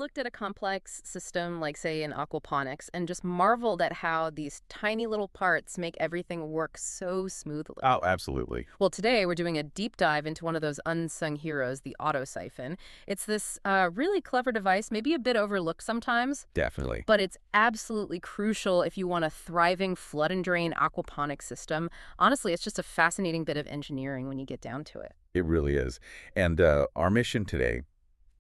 looked at a complex system like, say, in aquaponics and just marveled at how these tiny little parts make everything work so smoothly. Oh, absolutely. Well, today we're doing a deep dive into one of those unsung heroes, the Auto-Siphon. It's this really clever device, maybe a bit overlooked sometimes, Definitely. but it's absolutely crucial if you want a thriving flood and drain aquaponics system. Honestly, it's just a fascinating bit of engineering when you get down to it. It really is. And our mission today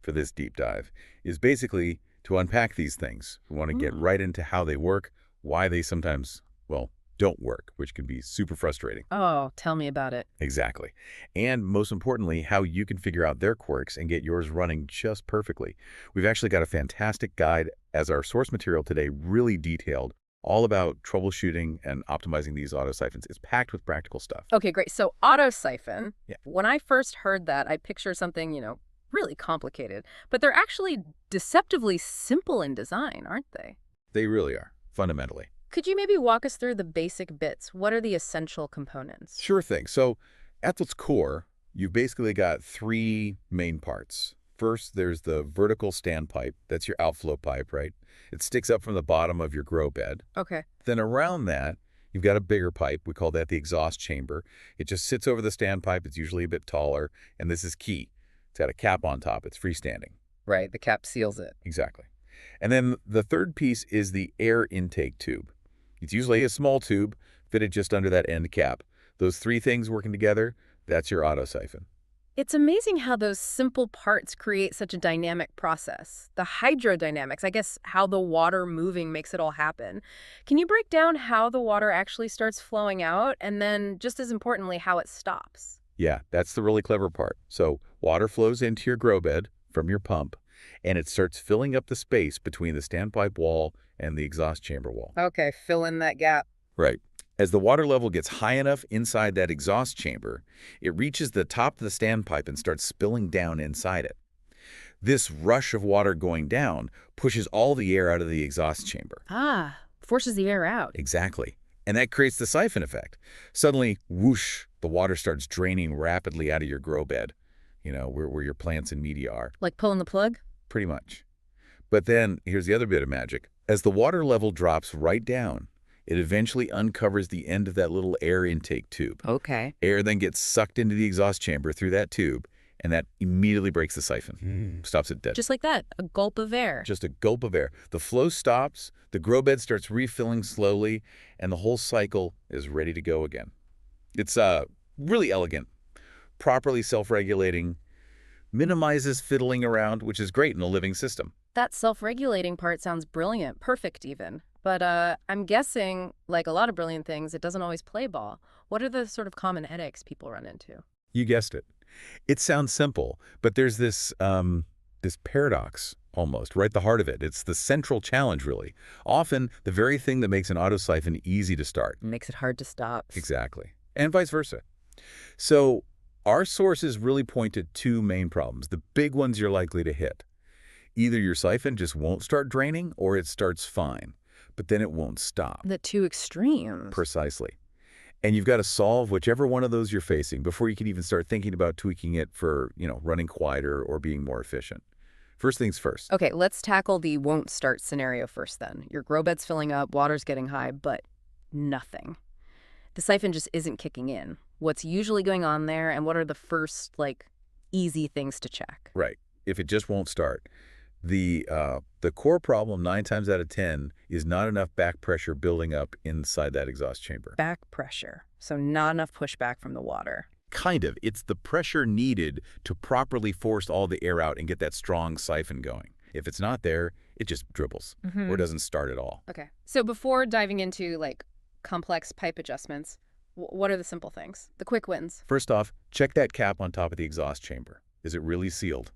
for this deep dive is basically to unpack these things. We want to get right into how they work, why they sometimes, well, don't work, which can be super frustrating. Oh, tell me about it. Exactly. And most importantly, how you can figure out their quirks and get yours running just perfectly. We've actually got a fantastic guide as our source material today, really detailed, all about troubleshooting and optimizing these auto siphons. It's packed with practical stuff. Okay, great. So Auto-Siphon, Yeah. when I first heard that, I pictured something, really complicated. But they're actually deceptively simple in design, aren't they? They really are, fundamentally. Could you maybe walk us through the basic bits? What are the essential components? Sure thing. So at its core, you've basically got three main parts. First, there's the vertical standpipe. That's your outflow pipe, right? It sticks up from the bottom of your grow bed. Okay. Then around that, you've got a bigger pipe. We call that the exhaust chamber. It just sits over the standpipe. It's usually a bit taller, and this is key. It's got a cap on top. It's freestanding. Right, the cap seals it. Exactly. And then the third piece is the air intake tube. It's usually a small tube fitted just under that end cap. Those three things working together, that's your auto siphon. It's amazing how those simple parts create such a dynamic process. The hydrodynamics, I guess how the water moving makes it all happen. Can you break down how the water actually starts flowing out and then, just as importantly, how it stops? Yeah, that's the really clever part. So water flows into your grow bed from your pump, and it starts filling up the space between the standpipe wall and the exhaust chamber wall. Okay, fill in that gap. Right. As the water level gets high enough inside that exhaust chamber, it reaches the top of the standpipe and starts spilling down inside it. This rush of water going down pushes all the air out of the exhaust chamber. Ah, forces the air out. Exactly. And that creates the siphon effect. Suddenly, whoosh, the water starts draining rapidly out of your grow bed, where your plants and media are. Like pulling the plug? Pretty much. But then, here's the other bit of magic. As the water level drops right down, it eventually uncovers the end of that little air intake tube. Okay. Air then gets sucked into the exhaust chamber through that tube, and that immediately breaks the siphon. Stops it dead. Just like that, a gulp of air. Just a gulp of air. The flow stops, the grow bed starts refilling slowly, and the whole cycle is ready to go again. It's really elegant, properly self-regulating, minimizes fiddling around, which is great in a living system. That self-regulating part sounds brilliant, perfect even. But I'm guessing, like a lot of brilliant things, it doesn't always play ball. What are the sort of common headaches people run into? You guessed it. It sounds simple, but there's this paradox almost, right at the heart of it. It's the central challenge, really. Often, the very thing that makes an auto siphon easy to start. Makes it hard to stop. Exactly. And vice versa. So our sources really point to two main problems, the big ones you're likely to hit. Either your siphon just won't start draining, or it starts fine, but then it won't stop. The two extremes. Precisely. And you've got to solve whichever one of those you're facing before you can even start thinking about tweaking it for, running quieter or being more efficient. First things first. Okay, let's tackle the won't start scenario first then. Your grow bed's filling up, water's getting high, but nothing. The siphon just isn't kicking in. What's usually going on there, and what are the first, easy things to check? Right. If it just won't start. The core problem 9 times out of 10 is not enough back pressure building up inside that exhaust chamber. Back pressure, so not enough pushback from the water. Kind of. It's the pressure needed to properly force all the air out and get that strong siphon going. If it's not there, it just dribbles or doesn't start at all. Okay. So before diving into, complex pipe adjustments, what are the simple things? The quick wins? First off, check that cap on top of the exhaust chamber. Is it really sealed?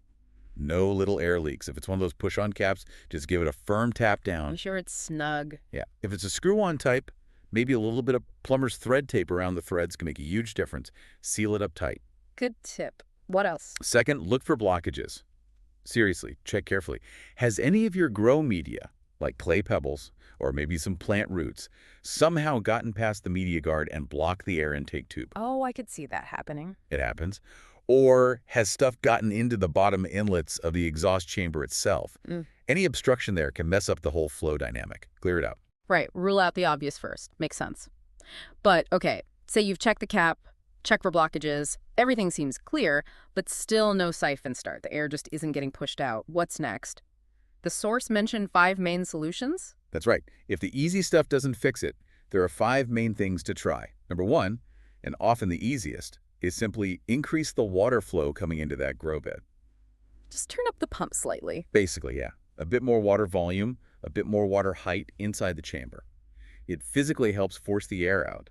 No little air leaks. If it's one of those push-on caps, just give it a firm tap down. I'm sure it's snug. Yeah. If it's a screw-on type, maybe a little bit of plumber's thread tape around the threads can make a huge difference. Seal it up tight. Good tip. What else? Second, look for blockages. Seriously, check carefully. Has any of your grow media, like clay pebbles or maybe some plant roots, somehow gotten past the media guard and blocked the air intake tube? Oh, I could see that happening. It happens. Or has stuff gotten into the bottom inlets of the exhaust chamber itself? Any obstruction there can mess up the whole flow dynamic. Clear it out. Right, rule out the obvious first. Makes sense. But, okay, say you've checked the cap, checked for blockages, everything seems clear, but still no siphon start. The air just isn't getting pushed out. What's next? The source mentioned 5 main solutions? That's right. If the easy stuff doesn't fix it, there are 5 main things to try. Number 1, and often the easiest, is simply increase the water flow coming into that grow bed. Just turn up the pump slightly. Basically, yeah. A bit more water volume, a bit more water height inside the chamber. It physically helps force the air out,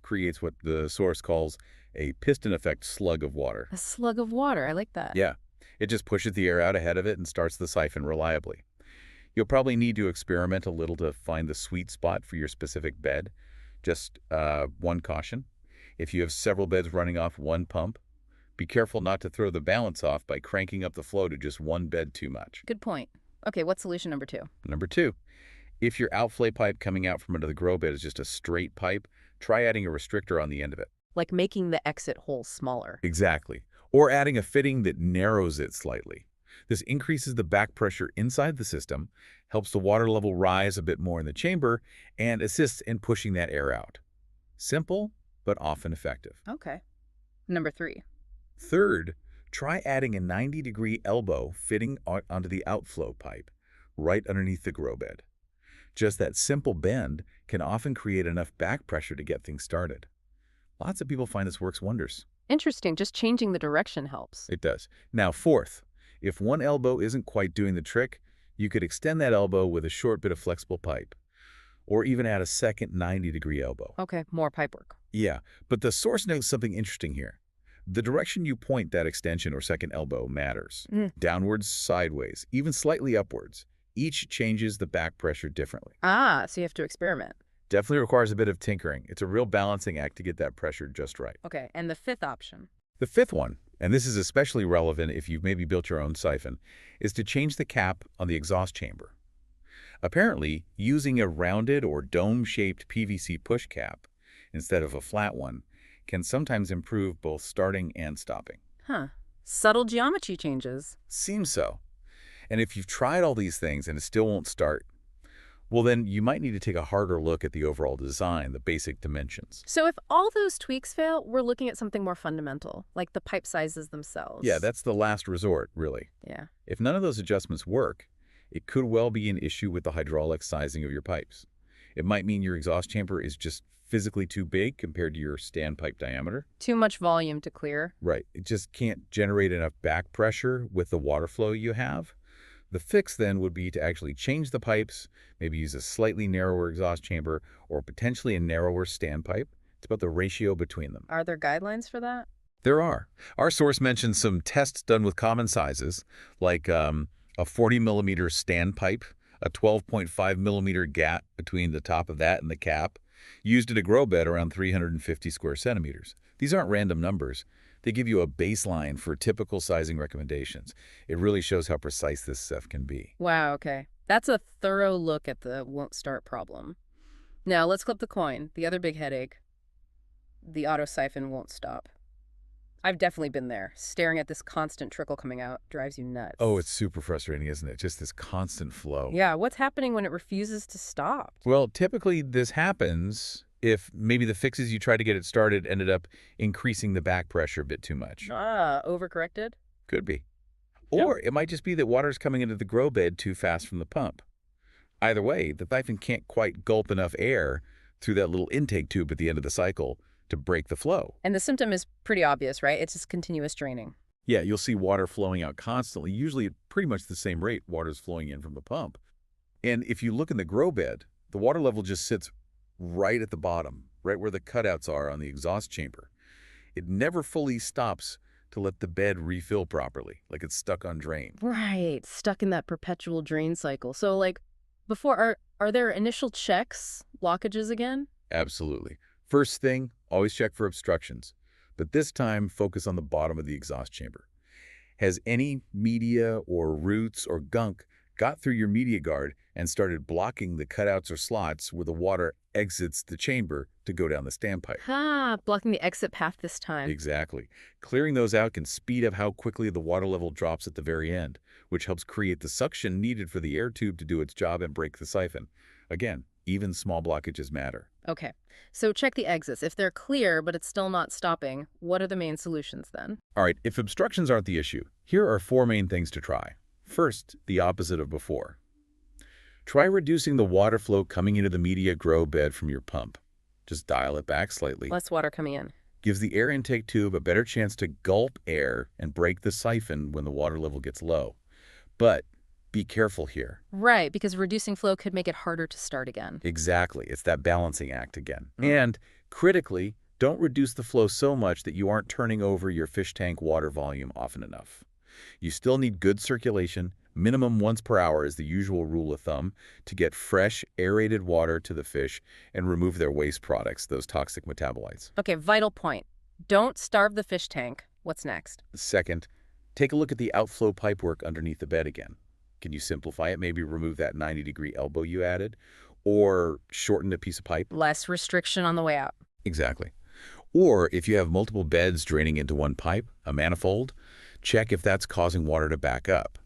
creates what the source calls a piston effect slug of water. A slug of water, I like that. Yeah, it just pushes the air out ahead of it and starts the siphon reliably. You'll probably need to experiment a little to find the sweet spot for your specific bed. Just one caution. If you have several beds running off one pump, be careful not to throw the balance off by cranking up the flow to just one bed too much. Good point. Okay, what's solution number 2? Number 2, if your outflow pipe coming out from under the grow bed is just a straight pipe, try adding a restrictor on the end of it. Like making the exit hole smaller. Exactly. Or adding a fitting that narrows it slightly. This increases the back pressure inside the system, helps the water level rise a bit more in the chamber, and assists in pushing that air out. Simple, but often effective. Okay. Number 3. Third, try adding a 90-degree elbow fitting onto the outflow pipe, right underneath the grow bed. Just that simple bend can often create enough back pressure to get things started. Lots of people find this works wonders. Interesting, just changing the direction helps. It does. Now, fourth, if one elbow isn't quite doing the trick, you could extend that elbow with a short bit of flexible pipe, or even add a second 90-degree elbow. Okay, more pipe work. Yeah, but the source notes something interesting here. The direction you point that extension or second elbow matters. Downwards, sideways, even slightly upwards. Each changes the back pressure differently. Ah, so you have to experiment. Definitely requires a bit of tinkering. It's a real balancing act to get that pressure just right. Okay, and the 5th option? The 5th one, and this is especially relevant if you've maybe built your own siphon, is to change the cap on the exhaust chamber. Apparently, using a rounded or dome-shaped PVC push cap instead of a flat one can sometimes improve both starting and stopping. Huh. Subtle geometry changes. Seems so. And if you've tried all these things and it still won't start, well then you might need to take a harder look at the overall design, the basic dimensions. So if all those tweaks fail, we're looking at something more fundamental, like the pipe sizes themselves. Yeah, that's the last resort, really. Yeah. If none of those adjustments work, it could well be an issue with the hydraulic sizing of your pipes. It might mean your exhaust chamber is just physically too big compared to your standpipe diameter. Too much volume to clear. Right. It just can't generate enough back pressure with the water flow you have. The fix then would be to actually change the pipes, maybe use a slightly narrower exhaust chamber or potentially a narrower standpipe. It's about the ratio between them. Are there guidelines for that? There are. Our source mentions some tests done with common sizes, like a 40-millimeter standpipe, a 12.5-millimeter gap between the top of that and the cap, used in a grow bed around 350 square centimeters. These aren't random numbers. They give you a baseline for typical sizing recommendations. It really shows how precise this stuff can be. Wow, okay. That's a thorough look at the won't start problem. Now, let's flip the coin. The other big headache. The auto-siphon won't stop. I've definitely been there. Staring at this constant trickle coming out drives you nuts. Oh, it's super frustrating, isn't it? Just this constant flow. Yeah, what's happening when it refuses to stop? Well, typically this happens if maybe the fixes you tried to get it started ended up increasing the back pressure a bit too much. Ah, overcorrected? Could be. Or it might just be that water's coming into the grow bed too fast from the pump. Either way, the siphon can't quite gulp enough air through that little intake tube at the end of the cycle to break the flow. And the symptom is pretty obvious, right? It's just continuous draining. Yeah, you'll see water flowing out constantly, usually at pretty much the same rate water's flowing in from the pump. And if you look in the grow bed, the water level just sits right at the bottom, right where the cutouts are on the exhaust chamber. It never fully stops to let the bed refill properly, like it's stuck on drain. Right, stuck in that perpetual drain cycle. So, like, before, are there initial checks, blockages again? Absolutely. First thing, always check for obstructions, but this time focus on the bottom of the exhaust chamber. Has any media or roots or gunk got through your media guard and started blocking the cutouts or slots where the water exits the chamber to go down the standpipe? Ah, blocking the exit path this time. Exactly. Clearing those out can speed up how quickly the water level drops at the very end, which helps create the suction needed for the air tube to do its job and break the siphon. Again, even small blockages matter. Okay, so check the exits. If they're clear but it's still not stopping, what are the main solutions then? All right, if obstructions aren't the issue, here are 4 main things to try. First, the opposite of before. Try reducing the water flow coming into the media grow bed from your pump. Just dial it back slightly. Less water coming in. Gives the air intake tube a better chance to gulp air and break the siphon when the water level gets low. But be careful here. Right, because reducing flow could make it harder to start again. Exactly. It's that balancing act again. And critically, don't reduce the flow so much that you aren't turning over your fish tank water volume often enough. You still need good circulation. Minimum once per hour is the usual rule of thumb to get fresh, aerated water to the fish and remove their waste products, those toxic metabolites. Okay, vital point. Don't starve the fish tank. What's next? Second, take a look at the outflow pipework underneath the bed again. Can you simplify it? Maybe remove that 90-degree elbow you added, or shorten a piece of pipe? Less restriction on the way out. Exactly. Or if you have multiple beds draining into one pipe, a manifold, check if that's causing water to back up.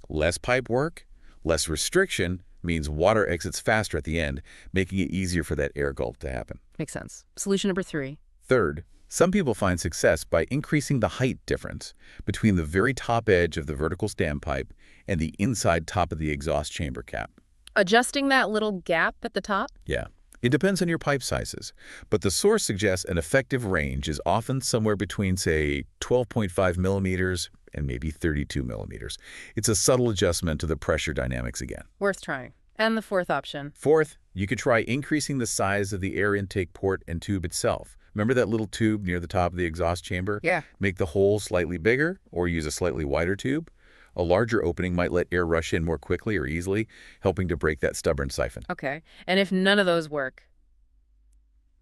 Less pipe work, less restriction means water exits faster at the end, making it easier for that air gulp to happen. Makes sense. Solution number 3. Third, some people find success by increasing the height difference between the very top edge of the vertical standpipe and the inside top of the exhaust chamber cap. Adjusting that little gap at the top? Yeah, it depends on your pipe sizes, but the source suggests an effective range is often somewhere between, say, 12.5 millimeters and maybe 32 millimeters. It's a subtle adjustment to the pressure dynamics again. Worth trying. And the 4th option? Fourth, you could try increasing the size of the air intake port and tube itself. Remember that little tube near the top of the exhaust chamber? Yeah. Make the hole slightly bigger or use a slightly wider tube. A larger opening might let air rush in more quickly or easily, helping to break that stubborn siphon. Okay. And if none of those work,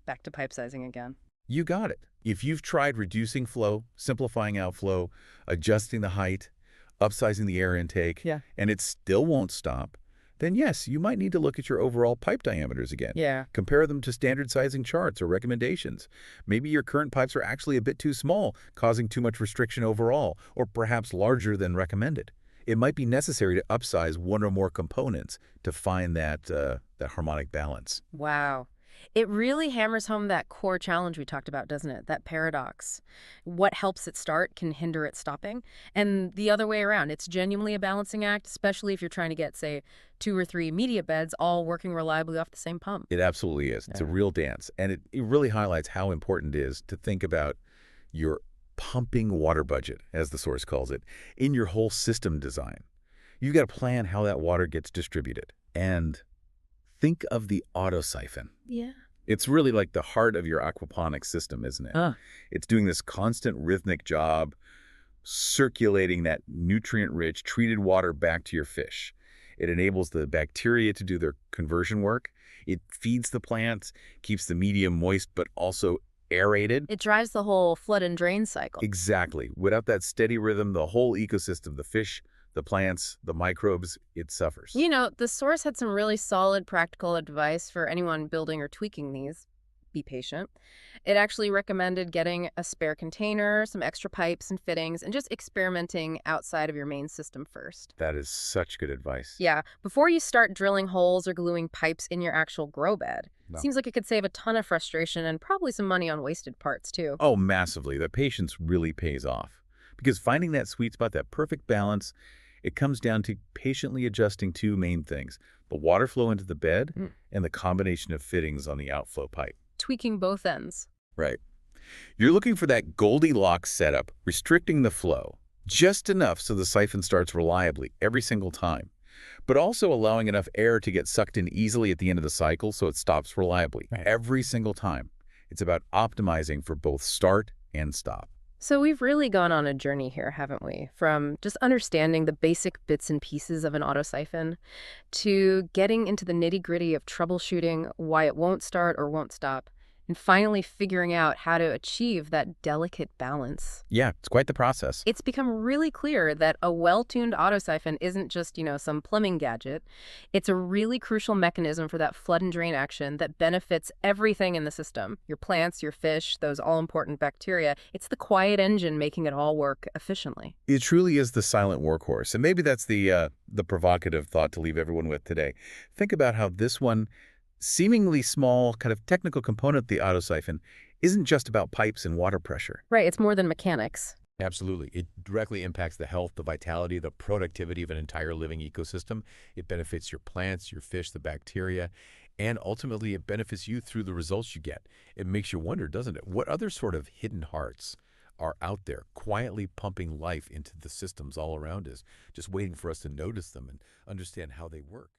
back to pipe sizing again. You got it. If you've tried reducing flow, simplifying outflow, adjusting the height, upsizing the air intake, and it still won't stop, then yes, you might need to look at your overall pipe diameters again. Yeah. Compare them to standard sizing charts or recommendations. Maybe your current pipes are actually a bit too small, causing too much restriction overall, or perhaps larger than recommended. It might be necessary to upsize one or more components to find that harmonic balance. Wow. It really hammers home that core challenge we talked about, doesn't it? That paradox. What helps it start can hinder it stopping. And the other way around, it's genuinely a balancing act, especially if you're trying to get, say, 2 or 3 media beds all working reliably off the same pump. It absolutely is. It's a real dance. And it really highlights how important it is to think about your pumping water budget, as the source calls it, in your whole system design. You've got to plan how that water gets distributed. And think of the Auto-Siphon. Yeah. It's really like the heart of your aquaponics system, isn't it? It's doing this constant rhythmic job, circulating that nutrient-rich treated water back to your fish. It enables the bacteria to do their conversion work. It feeds the plants, keeps the medium moist, but also aerated. It drives the whole flood and drain cycle. Exactly. Without that steady rhythm, the whole ecosystem, the fish, the plants, the microbes, it suffers. You know, the source had some really solid practical advice for anyone building or tweaking these. Be patient. It actually recommended getting a spare container, some extra pipes and fittings, and just experimenting outside of your main system first. That is such good advice. Yeah, before you start drilling holes or gluing pipes in your actual grow bed. No. Seems like it could save a ton of frustration and probably some money on wasted parts, too. Oh, massively. The patience really pays off. Because finding that sweet spot, that perfect balance, it comes down to patiently adjusting 2 main things: the water flow into the bed and the combination of fittings on the outflow pipe. Tweaking both ends. Right. You're looking for that Goldilocks setup, restricting the flow just enough so the siphon starts reliably every single time, but also allowing enough air to get sucked in easily at the end of the cycle so it stops reliably every single time. It's about optimizing for both start and stop. So we've really gone on a journey here, haven't we? From just understanding the basic bits and pieces of an auto-siphon to getting into the nitty-gritty of troubleshooting why it won't start or won't stop, and finally figuring out how to achieve that delicate balance. Yeah, it's quite the process. It's become really clear that a well-tuned auto-siphon isn't just, some plumbing gadget. It's a really crucial mechanism for that flood and drain action that benefits everything in the system. Your plants, your fish, those all-important bacteria. It's the quiet engine making it all work efficiently. It truly is the silent workhorse, and maybe that's the provocative thought to leave everyone with today. Think about how this one seemingly small kind of technical component, the auto-siphon, isn't just about pipes and water pressure. Right, it's more than mechanics. Absolutely. It directly impacts the health, the vitality, the productivity of an entire living ecosystem. It benefits your plants, your fish, the bacteria, and ultimately it benefits you through the results you get. It makes you wonder, doesn't it? What other sort of hidden hearts are out there quietly pumping life into the systems all around us, just waiting for us to notice them and understand how they work?